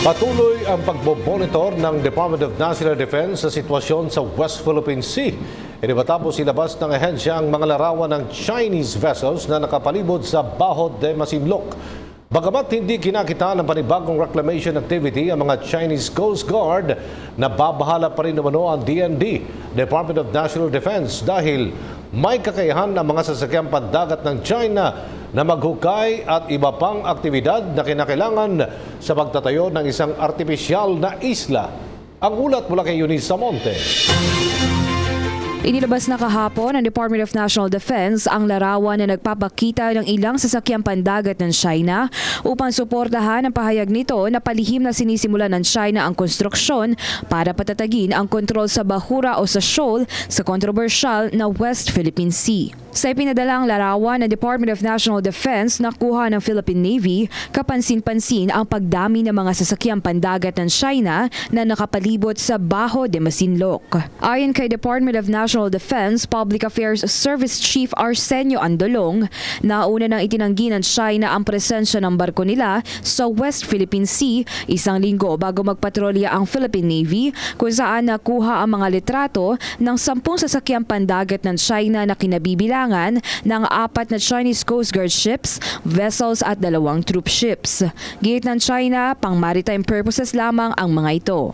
Patuloy ang pagbomonitor ng Department of National Defense sa sitwasyon sa West Philippine Sea. Ito matapos ilabas ng ahensya ang mga larawan ng Chinese vessels na nakapalibot sa Baho de Masinloc. Bagamat hindi kinakita ng panibagong reclamation activity ang mga Chinese Coast Guard, nababahala pa rin umano ang DND, Department of National Defense, dahil may kakayahan ng mga sasakyang pandagat ng China na maghukay at iba pang aktibidad na kinakailangan sa pagtatayo ng isang artipisyal na isla. Ang ulat mula kay Eunice Samonte. Inilabas na kahapon ng Department of National Defense ang larawan na nagpapakita ng ilang sasakyang pandagat ng China upang suportahan ang pahayag nito na palihim na sinisimula ng China ang konstruksyon para patatagin ang kontrol sa bahura o sa shoal sa kontrobersyal na West Philippine Sea. Sa ipinadalang larawan ng Department of National Defense na kuha ng Philippine Navy, kapansin-pansin ang pagdami ng mga sasakyang pandagat ng China na nakapalibot sa Baho de Masinloc. Ayon kay Department of National Defense Public Affairs Service Chief Arsenio Andolong, nauna nang itinanggi ng China ang presensya ng barko nila sa West Philippine Sea isang linggo bago magpatrolya ang Philippine Navy, kung saan nakuha ang mga litrato ng 10 sasakyang pandagat ng China na kinabibilangan ng 4 na Chinese Coast Guard ships, vessels at 2 troop ships. Giniit ng China, pang maritime purposes lamang ang mga ito.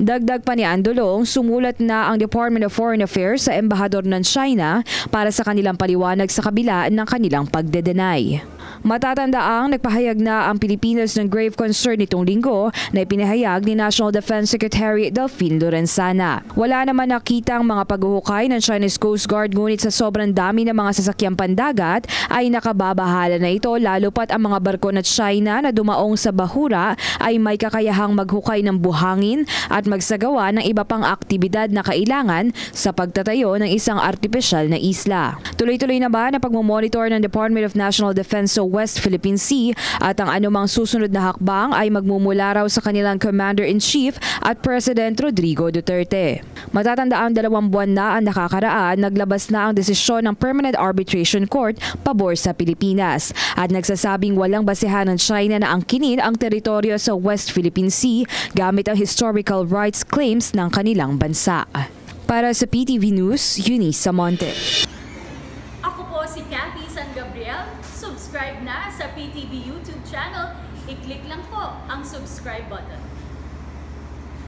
Dagdag pa ni Andolong, sumulat na ang Department of Foreign Affairs sa embahador ng China para sa kanilang paliwanag sa kabila ng kanilang pagde-deny. Matatandaang nagpahayag na ang Pilipinas ng grave concern nitong linggo na ipinahayag ni National Defense Secretary Delfin Lorenzana. Wala naman nakitang mga paghuhukay ng Chinese Coast Guard, ngunit sa sobrang dami ng mga sasakyang pandagat ay nakababahala na ito, lalo pat ang mga barko na China na dumaong sa bahura ay may kakayahang maghukay ng buhangin at magsagawa ng iba pang aktibidad na kailangan sa pagtatayo ng isang artipisyal na isla. Tuloy-tuloy na ba na pagmomonitor ng Department of National Defense sa West Philippine Sea at ang anumang susunod na hakbang ay magmumula raw sa kanilang Commander-in-Chief at President Rodrigo Duterte. Matatandaan 2 buwan na ang nakakaraan, naglabas na ang desisyon ng Permanent Arbitration Court pabor sa Pilipinas at nagsasabing walang basehan ng China na angkinin ang teritoryo sa West Philippine Sea gamit ang historical rights claims ng kanilang bansa. Para sa PTV News, Eunice Samonte. Ako po si Cathy San Gabriel. Subscribe na sa PTV YouTube channel. I-click lang po ang subscribe button.